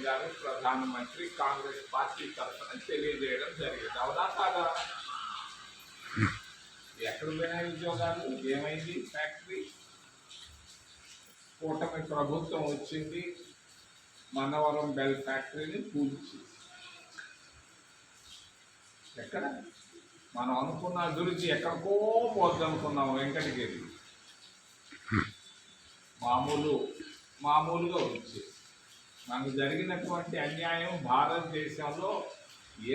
సింగ్ గారు ప్రధానమంత్రి కాంగ్రెస్ పార్టీ తరఫున తెలియజేయడం జరిగింది. అవునా కాదా? ఎక్కడ పోయినాయి ఉద్యోగాలు? ఏమైంది? ఫ్యాక్టరీ కూటమి ప్రభుత్వం వచ్చింది, మనవరం బెల్ ఫ్యాక్టరీని కూల్చి ఎక్కడ మనం అనుకున్న అభివృద్ధి ఎక్కడికో పోద్దనుకున్నాం. వెంకటగిరి మామూలుగా వచ్చి మనకు జరిగినటువంటి అన్యాయం భారతదేశంలో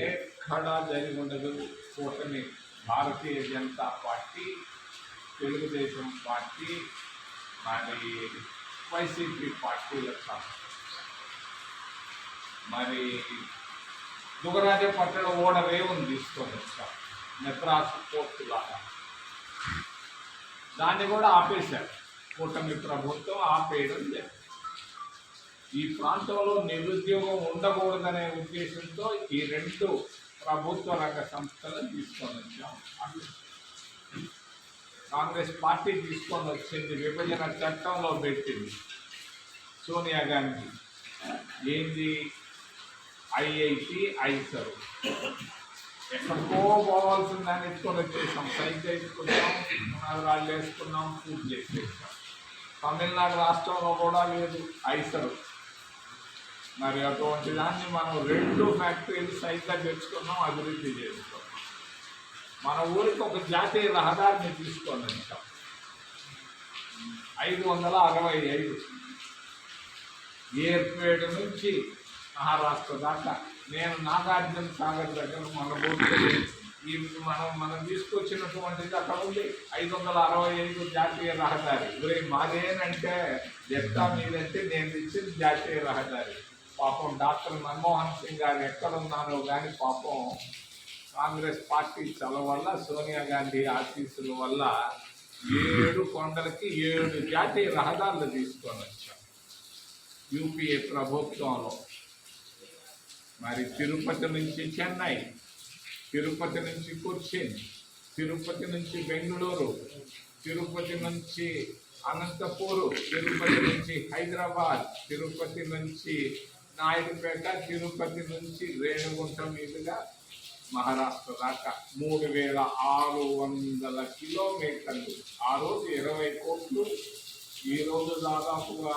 ఎక్కడా జరిగి ఉండదు. కూటమి భారతీయ జనతా పార్టీ, తెలుగుదేశం పార్టీ, మరి వైసీపీ పార్టీలకు మరి దుగరాజపట్నం ఓడరేవుని తీసుకొని వచ్చాం, మెద్రాసు పోర్టు లాగా. దాన్ని కూడా ఆపేశారు. కూటమి ప్రభుత్వం ఆపేయడం లేదు. ఈ ప్రాంతంలో నిరుద్యోగం ఉండకూడదనే ఉద్దేశంతో ఈ రెండు ప్రభుత్వ రంగ సంస్థలను తీసుకొని వచ్చాం. కాంగ్రెస్ పార్టీ తీసుకొని వచ్చింది, విభజన చట్టంలో పెట్టింది సోనియా గాంధీ. ఏంది? ఐఐటి, ఐసరు ఎక్కడికో పోవాల్సిందని ఎత్తుకొని వచ్చేసాం. సైకిల్ వేసుకున్నాం, పునాదురాళ్ళు వేసుకున్నాం, పూజ చేసేసాం. తమిళనాడు రాష్ట్రంలో కూడా లేదు ఐసరు. మరి అటువంటి దాన్ని మనం రెండు ఫ్యాక్టరీలు సైకిల్గా తెచ్చుకున్నాం, అభివృద్ధి చేసుకున్నాం. మన ఊరికి ఒక జాతీయ రహదారిని తీసుకొని వచ్చాం, 565 ఏర్పేట నుంచి మహారాష్ట్ర దాకా. నేను నాగార్జున సాగర్ దగ్గర మన ఊరికి మనం తీసుకొచ్చినటువంటిది అక్కడ ఉంది 565 జాతీయ రహదారి. మాదేనంటే చెప్తా మీదంటే నేను ఇచ్చిన జాతీయ రహదారి. పాపం డాక్టర్ మన్మోహన్ సింగ్ గారు ఎక్కడున్నారో కానీ పాపం కాంగ్రెస్ పార్టీ చల వల్ల, సోనియా గాంధీ ఆశీస్సుల వల్ల 7 కొండలకి 7 జాతీయ రహదారులు తీసుకొని వచ్చాం యూపీఏ ప్రభుత్వంలో. మరి తిరుపతి నుంచి చెన్నై, తిరుపతి నుంచి కొచ్చిన్, తిరుపతి నుంచి బెంగళూరు, తిరుపతి నుంచి అనంతపూరు, తిరుపతి నుంచి హైదరాబాద్, తిరుపతి నుంచి నాయుడుపేట, తిరుపతి నుంచి రేణుగుంట మీదుగా మహారాష్ట్ర దాకా 3600 కిలోమీటర్లు. ఆ రోజు 20 కోట్లు, ఈరోజు దాదాపుగా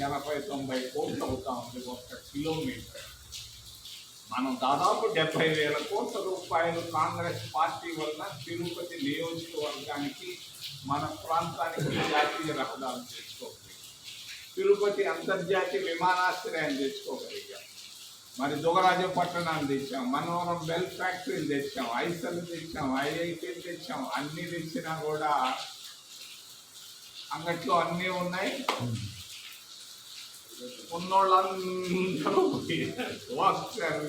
80-90 కోట్లు అవుతా ఉంది ఒక్క కిలోమీటర్. మనం దాదాపు 70,000 కోట్ల రూపాయలు కాంగ్రెస్ పార్టీ వలన తిరుపతి నియోజకవర్గానికి, మన ప్రాంతానికి జాతీయ రహదారులు తెచ్చుకోగలిగాం. తిరుపతి అంతర్జాతీయ విమానాశ్రయాన్ని తెచ్చుకోగలిగాం. మరి దుగరాజపట్నాన్ని తెచ్చాం, మనవరం బెల్ ఫ్యాక్టరీలు తెచ్చాం, ఐసర్లు తెచ్చాం, ఐఐటీలు తెచ్చాం. అన్నీ తెచ్చినా కూడా అంగట్లో అన్నీ ఉన్నాయి, ఉన్నోళ్ళందరూ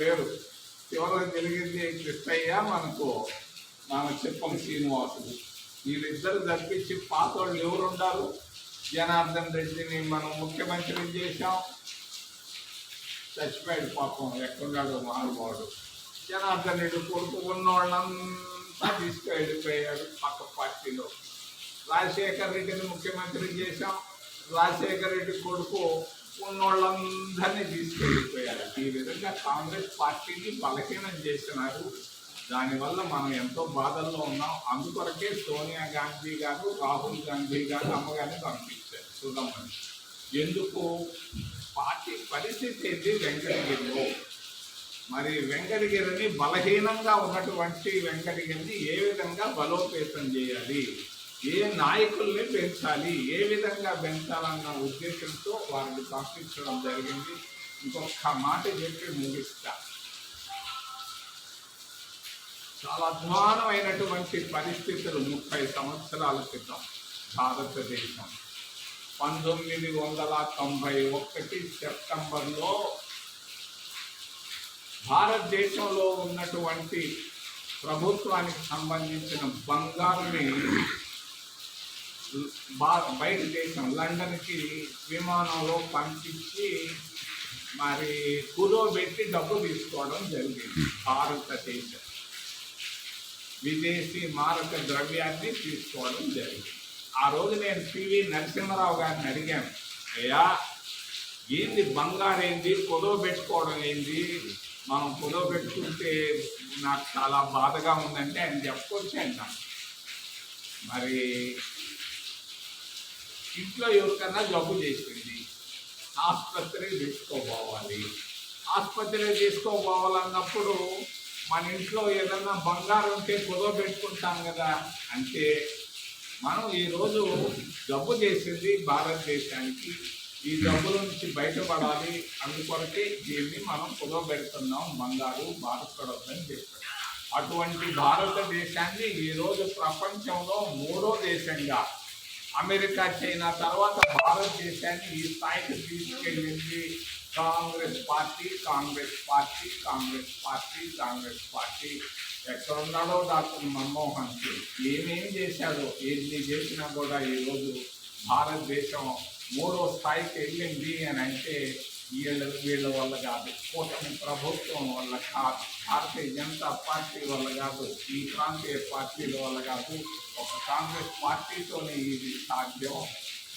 లేరు. చివరికి జరిగింది కృష్ణయ్య, మన చెప్పం శ్రీనివాసుడు. వీళ్ళిద్దరు తప్పించి పాత వాళ్ళు ఎవరుండారు? జనార్దన్ రెడ్డిని మనం ముఖ్యమంత్రిని చేశాం, చచ్చిపోయాడు పాపం, ఎక్కడున్నాడు మహానుభావుడు. జనార్దన్ రెడ్డి కొడుకు ఉన్నోళ్ళంతా తీసుకెళ్ళిపోయాడు పక్క పార్టీలో. రాజశేఖర్ రెడ్డిని ముఖ్యమంత్రి చేశాం, రాజశేఖర్ రెడ్డి కొడుకు ఉన్నోళ్ళందరినీ తీసుకెళ్ళిపోయారు. ఈ విధంగా కాంగ్రెస్ పార్టీని బలహీనం చేసినారు. దానివల్ల మనం ఎంతో బాధల్లో ఉన్నాం. అందుకొరకే సోనియా గాంధీ గారు, రాహుల్ గాంధీ గారు అమ్మగారిని పంపించారు చూద్దామని. ఎందుకు? పార్టీ పరిస్థితి ఏంటి వెంకటగిరిలో? మరి వెంకటగిరిని బలహీనంగా ఉన్నటువంటి వెంకటగిరిని ఏ విధంగా బలోపేతం చేయాలి, ఏ నాయకుల్ని పెంచాలి, ఏ విధంగా పెంచాలన్న ఉద్దేశంతో వారిని పంపించడం జరిగింది. ఇంకొక మాట చెప్పి ముగిస్తా. చాలా అధ్వానమైనటువంటి పరిస్థితులు 30 సంవత్సరాల క్రితం భారతదేశం 1991 సెప్టెంబర్లో భారతదేశంలో ఉన్నటువంటి ప్రభుత్వానికి సంబంధించిన బంగారుని బయట దేశం లండన్కి విమానంలో పంపించి మరి కుదోబెట్టి డబ్బు తీసుకోవడం జరిగింది. భారతదేశం విదేశీ మారక ద్రవ్యాన్ని తీసుకోవడం జరిగింది. ఆ రోజు నేను పివి నరసింహారావు గారిని అడిగాను, అయ్యా ఏంది బంగారు ఏంది, కుదవ పెట్టుకోవడం ఏంది, మనం కుదవ పెట్టుకుంటే నాకు చాలా బాధగా ఉందంటే ఆయన చెప్పొచ్చాను నాకు. మరి ఇంట్లో ఎవరికన్నా జబ్బు చేసింది, ఆసుపత్రికి తీసుకోపోవాలి. ఆసుపత్రికి తీసుకోపోవాలన్నప్పుడు మన ఇంట్లో ఏదన్నా బంగారం ఉంటే కుదవ పెట్టుకుంటాం కదా. అంటే మనం ఈరోజు జబ్బు చేసింది భారతదేశానికి, ఈ జబ్బుల నుంచి బయటపడాలి, అందుకొరకే దీన్ని మనం కుదవ పెడుతున్నాం, బంగారు బాధపడొద్దని చెప్పాడు. అటువంటి భారతదేశాన్ని ఈరోజు ప్రపంచంలో 3వ దేశంగా, అమెరికా చైనా తర్వాత భారతదేశాన్ని ఈ స్థాయికి తీసుకెళ్ళింది Congress party. Congress party Congress party Congress party. ఎక్కడున్నాడో డాక్టర్ మన్మోహన్ సింగ్, ఏమేం చేశాడో, ఏది చేసినా కూడా ఈరోజు భారతదేశం 3వ స్థాయికి వెళ్ళింది అని అంటే వీళ్ళ వల్ల కాదు, కూటమి ప్రభుత్వం వల్ల కాదు, భారతీయ జనతా పార్టీ వల్ల కాదు, ఈ ప్రాంతీయ పార్టీల వల్ల కాదు, ఒక కాంగ్రెస్ పార్టీతోనే ఇది సాధ్యం.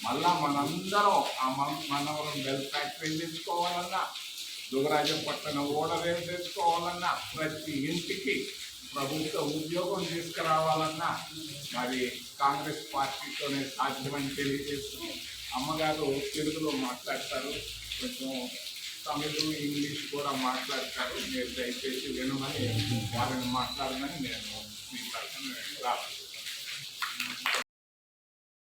మళ్ళా మనందరం ఆ మనవరం బెల్ ఫ్యాక్టరీ తెచ్చుకోవాలన్నా, దుగరాజపట్నం ఓడరేవు తెచ్చుకోవాలన్నా, ప్రతి ఇంటికి ప్రభుత్వ ఉద్యోగం తీసుకురావాలన్నా మరి కాంగ్రెస్ పార్టీతోనే సాధ్యమని తెలియజేస్తూ, అమ్మగారు తెలుగులో మాట్లాడతారు, కొంచెం తమిళ్ ఇంగ్లీష్ కూడా మాట్లాడతారు, మీరు దయచేసి వినమని వారిని మాట్లాడమని నేను మీ తరఫున